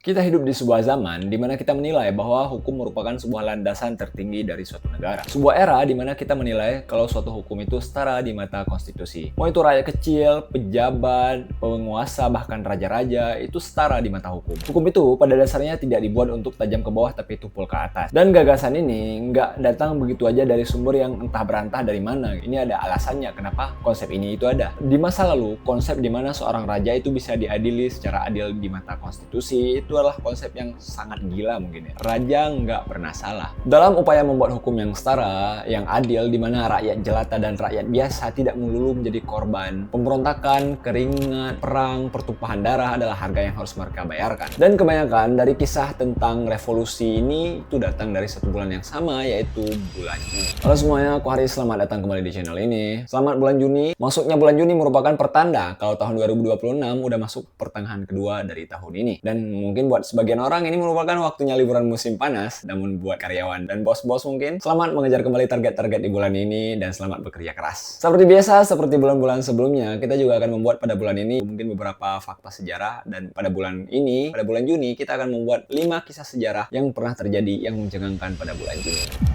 Kita hidup di sebuah zaman di mana kita menilai bahwa hukum merupakan sebuah landasan tertinggi dari suatu negara. Sebuah era di mana kita menilai kalau suatu hukum itu setara di mata konstitusi. Mau itu rakyat kecil, pejabat, penguasa, bahkan raja-raja, itu setara di mata hukum. Hukum itu pada dasarnya tidak dibuat untuk tajam ke bawah tapi tumpul ke atas. Dan gagasan ini nggak datang begitu aja dari sumber yang entah berantah dari mana. Ini ada alasannya kenapa konsep ini itu ada. Di masa lalu, konsep di mana seorang raja itu bisa diadili secara adil di mata konstitusi itu adalah konsep yang sangat gila mungkin ya. Raja nggak pernah salah. Dalam upaya membuat hukum yang setara, yang adil, di mana rakyat jelata dan rakyat biasa tidak melulu menjadi korban pemberontakan, keringat, perang, pertumpahan darah adalah harga yang harus mereka bayarkan. Dan kebanyakan dari kisah tentang revolusi ini itu datang dari satu bulan yang sama, yaitu bulan Juni. Halo semuanya, aku Haris, selamat datang kembali di channel ini. Selamat bulan Juni. Masuknya bulan Juni merupakan pertanda kalau tahun 2026 udah masuk pertengahan kedua dari tahun ini. Dan mungkin buat sebagian orang ini merupakan waktunya liburan musim panas, namun buat karyawan dan bos-bos mungkin selamat mengejar kembali target-target di bulan ini dan selamat bekerja keras. Seperti biasa, seperti bulan-bulan sebelumnya, kita juga akan membuat pada bulan ini mungkin beberapa fakta sejarah, dan pada bulan ini, pada bulan Juni, kita akan membuat 5 kisah sejarah yang pernah terjadi yang mencengangkan pada bulan Juni.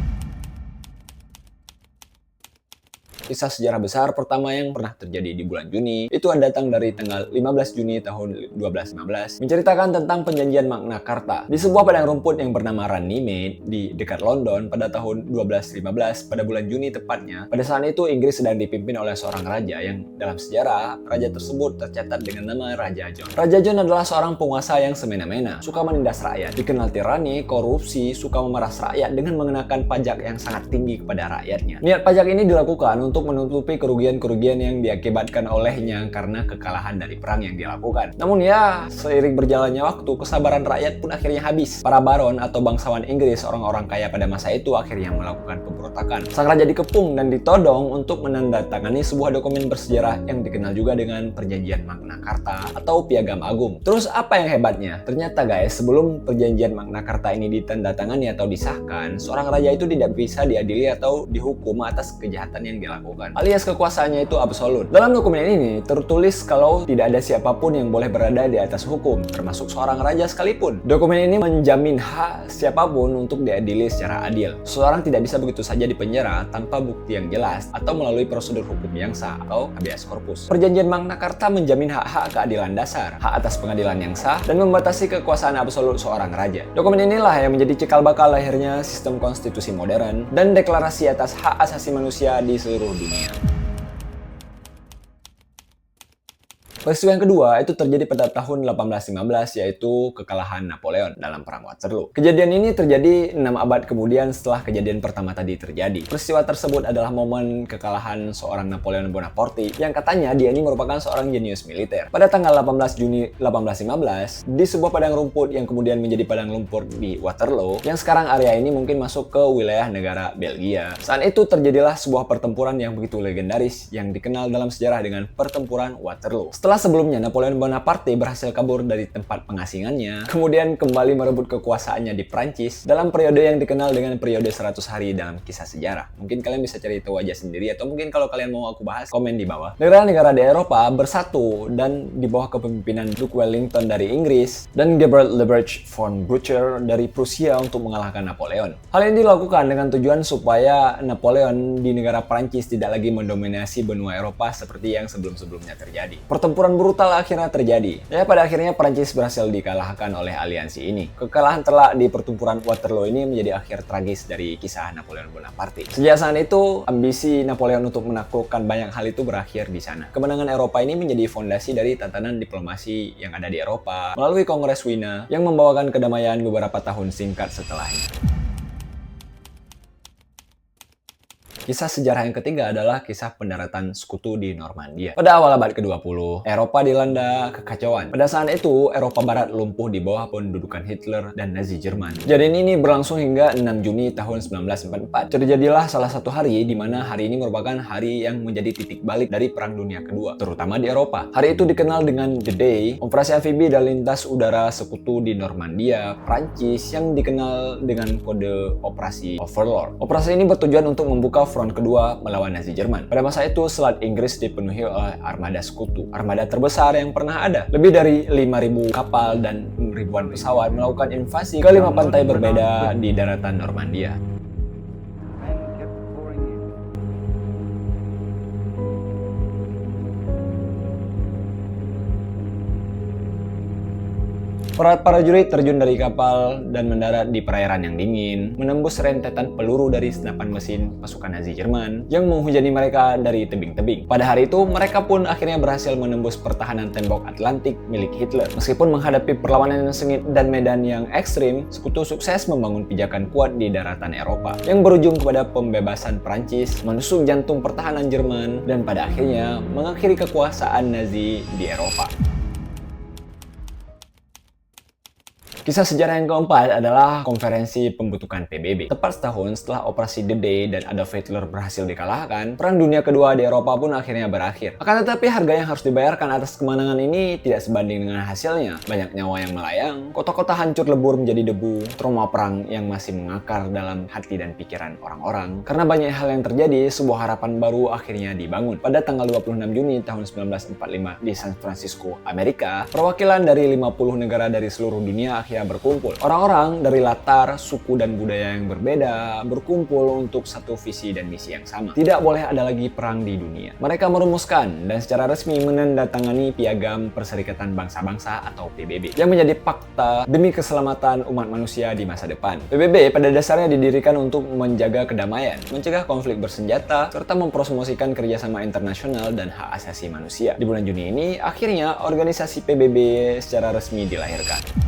Kisah sejarah besar pertama yang pernah terjadi di bulan Juni itu datang dari tanggal 15 Juni tahun 1215, menceritakan tentang perjanjian Magna Carta di sebuah padang rumput yang bernama Runnymede di dekat London pada tahun 1215 pada bulan Juni tepatnya. Pada saat itu Inggris sedang dipimpin oleh seorang raja yang dalam sejarah raja tersebut tercatat dengan nama Raja John. Raja John adalah seorang penguasa yang semena-mena, suka menindas rakyat, dikenal tirani, korupsi, suka memeras rakyat dengan mengenakan pajak yang sangat tinggi kepada rakyatnya. Niat pajak ini dilakukan untuk menutupi kerugian-kerugian yang diakibatkan olehnya karena kekalahan dari perang yang dilakukan. Namun ya, seiring berjalannya waktu, kesabaran rakyat pun akhirnya habis. Para baron atau bangsawan Inggris, orang-orang kaya pada masa itu, akhirnya melakukan pemberontakan. Sang raja dikepung dan ditodong untuk menandatangani sebuah dokumen bersejarah yang dikenal juga dengan Perjanjian Magna Carta atau Piagam Agung. Terus apa yang hebatnya? Ternyata guys, sebelum Perjanjian Magna Carta ini ditandatangani atau disahkan, seorang raja itu tidak bisa diadili atau dihukum atas kejahatan yang dilakukan, alias kekuasaannya itu absolut. Dalam dokumen ini tertulis kalau tidak ada siapapun yang boleh berada di atas hukum, termasuk seorang raja sekalipun. Dokumen ini menjamin hak siapapun untuk diadili secara adil. Seseorang tidak bisa begitu saja dipenjara tanpa bukti yang jelas atau melalui prosedur hukum yang sah atau habeas corpus. Perjanjian Magna Carta menjamin hak-hak keadilan dasar, hak atas pengadilan yang sah, dan membatasi kekuasaan absolut seorang raja. Dokumen inilah yang menjadi cikal bakal lahirnya sistem konstitusi modern dan deklarasi atas hak asasi manusia di seluruh dunia. Peristiwa yang kedua itu terjadi pada tahun 1815, yaitu kekalahan Napoleon dalam Perang Waterloo. Kejadian ini terjadi 6 abad kemudian setelah kejadian pertama tadi terjadi. Peristiwa tersebut adalah momen kekalahan seorang Napoleon Bonaparte yang katanya dia ini merupakan seorang jenius militer. Pada tanggal 18 Juni 1815, di sebuah padang rumput yang kemudian menjadi padang lumpur di Waterloo, yang sekarang area ini mungkin masuk ke wilayah negara Belgia. Saat itu terjadilah sebuah pertempuran yang begitu legendaris yang dikenal dalam sejarah dengan Pertempuran Waterloo. Setelah sebelumnya Napoleon Bonaparte berhasil kabur dari tempat pengasingannya, kemudian kembali merebut kekuasaannya di Prancis dalam periode yang dikenal dengan periode 100 hari dalam kisah sejarah. Mungkin kalian bisa cari tahu aja sendiri, atau mungkin kalau kalian mau aku bahas, komen di bawah. Negara-negara di Eropa bersatu dan di bawah kepemimpinan Duke Wellington dari Inggris dan Gebert Leberecht von Blücher dari Prusia untuk mengalahkan Napoleon. Hal ini dilakukan dengan tujuan supaya Napoleon di negara Prancis tidak lagi mendominasi benua Eropa seperti yang sebelum-sebelumnya terjadi. Pertempuran brutal akhirnya terjadi. Ya, pada akhirnya Prancis berhasil dikalahkan oleh aliansi ini. Kekalahan telak di pertempuran Waterloo ini menjadi akhir tragis dari kisah Napoleon Bonaparte. Sejak saat itu, ambisi Napoleon untuk menaklukkan banyak hal itu berakhir di sana. Kemenangan Eropa ini menjadi fondasi dari tatanan diplomasi yang ada di Eropa melalui Kongres Wina yang membawakan kedamaian beberapa tahun singkat setelahnya. Kisah sejarah yang ketiga adalah kisah pendaratan sekutu di Normandia. Pada awal abad ke-20, Eropa dilanda kekacauan. Pada saat itu, Eropa Barat lumpuh di bawah pendudukan Hitler dan Nazi Jerman. Kejadian ini berlangsung hingga 6 Juni tahun 1944. Terjadilah salah satu hari di mana hari ini merupakan hari yang menjadi titik balik dari Perang Dunia Kedua, terutama di Eropa. Hari itu dikenal dengan The Day, operasi amfibi dan lintas udara sekutu di Normandia, Prancis, yang dikenal dengan kode operasi Overlord. Operasi ini bertujuan untuk membuka front kedua melawan Nazi Jerman. Pada masa itu, Selat Inggris dipenuhi oleh armada sekutu, armada terbesar yang pernah ada. Lebih dari 5.000 kapal dan ribuan pesawat melakukan invasi ke 5 pantai berbeda di daratan Normandia. Para prajurit terjun dari kapal dan mendarat di perairan yang dingin, menembus rentetan peluru dari senapan mesin pasukan Nazi Jerman yang menghujani mereka dari tebing-tebing. Pada hari itu, mereka pun akhirnya berhasil menembus pertahanan tembok Atlantik milik Hitler. Meskipun menghadapi perlawanan yang sengit dan medan yang ekstrim, sekutu sukses membangun pijakan kuat di daratan Eropa yang berujung kepada pembebasan Prancis, menusuk jantung pertahanan Jerman, dan pada akhirnya mengakhiri kekuasaan Nazi di Eropa. Kisah sejarah yang keempat adalah konferensi pembentukan PBB. Tepat setahun setelah operasi The Day dan Adolf Hitler berhasil dikalahkan, Perang Dunia Kedua di Eropa pun akhirnya berakhir. Akan tetapi harga yang harus dibayarkan atas kemenangan ini tidak sebanding dengan hasilnya. Banyak nyawa yang melayang, kota-kota hancur lebur menjadi debu, trauma perang yang masih mengakar dalam hati dan pikiran orang-orang. Karena banyak hal yang terjadi, sebuah harapan baru akhirnya dibangun. Pada tanggal 26 Juni tahun 1945 di San Francisco, Amerika, perwakilan dari 50 negara dari seluruh dunia akhirnya berkumpul. Orang-orang dari latar, suku, dan budaya yang berbeda berkumpul untuk satu visi dan misi yang sama. Tidak boleh ada lagi perang di dunia. Mereka merumuskan dan secara resmi menandatangani Piagam Perserikatan Bangsa-Bangsa atau PBB yang menjadi fakta demi keselamatan umat manusia di masa depan. PBB pada dasarnya didirikan untuk menjaga kedamaian, mencegah konflik bersenjata, serta mempromosikan kerjasama internasional dan hak asasi manusia. Di bulan Juni ini, akhirnya organisasi PBB secara resmi dilahirkan.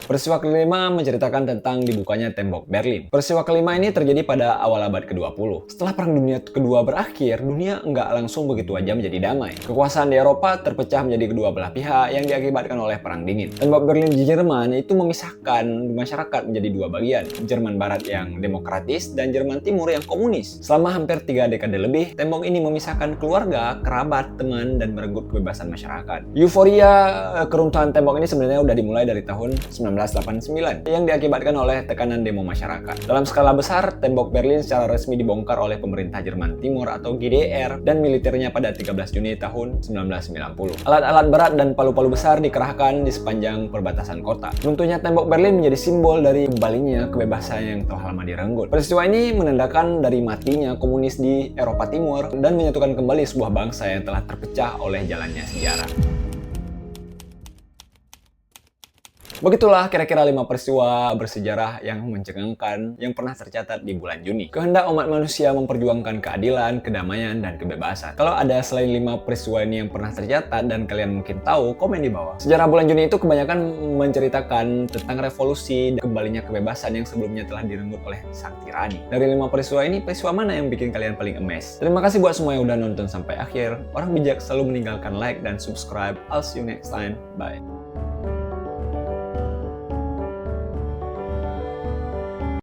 Peristiwa kelima menceritakan tentang dibukanya tembok Berlin. Peristiwa kelima ini terjadi pada awal abad ke-20. Setelah Perang Dunia Kedua berakhir, dunia nggak langsung begitu aja menjadi damai. Kekuasaan di Eropa terpecah menjadi kedua belah pihak yang diakibatkan oleh Perang Dingin. Tembok Berlin di Jerman itu memisahkan masyarakat menjadi dua bagian. Jerman Barat yang demokratis dan Jerman Timur yang komunis. Selama hampir 3 dekade lebih, tembok ini memisahkan keluarga, kerabat, teman, dan merenggut kebebasan masyarakat. Euforia keruntuhan tembok ini sebenarnya udah dimulai dari tahun 1989 yang diakibatkan oleh tekanan demo masyarakat. Dalam skala besar, tembok Berlin secara resmi dibongkar oleh pemerintah Jerman Timur atau GDR dan militernya pada 13 Juni tahun 1990. Alat-alat berat dan palu-palu besar dikerahkan di sepanjang perbatasan kota. Runtuhnya tembok Berlin menjadi simbol dari kembalinya kebebasan yang telah lama direnggut. Peristiwa ini menandakan dari matinya komunis di Eropa Timur dan menyatukan kembali sebuah bangsa yang telah terpecah oleh jalannya sejarah. Begitulah kira-kira 5 peristiwa bersejarah yang mencengangkan yang pernah tercatat di bulan Juni. Kehendak umat manusia memperjuangkan keadilan, kedamaian, dan kebebasan. Kalau ada selain 5 peristiwa ini yang pernah tercatat dan kalian mungkin tahu, komen di bawah. Sejarah bulan Juni itu kebanyakan menceritakan tentang revolusi dan kembalinya kebebasan yang sebelumnya telah direnggut oleh sang tirani. Dari 5 peristiwa ini, peristiwa mana yang bikin kalian paling amazed? Terima kasih buat semua yang udah nonton sampai akhir. Orang bijak selalu meninggalkan like dan subscribe. I'll see you next time. Bye.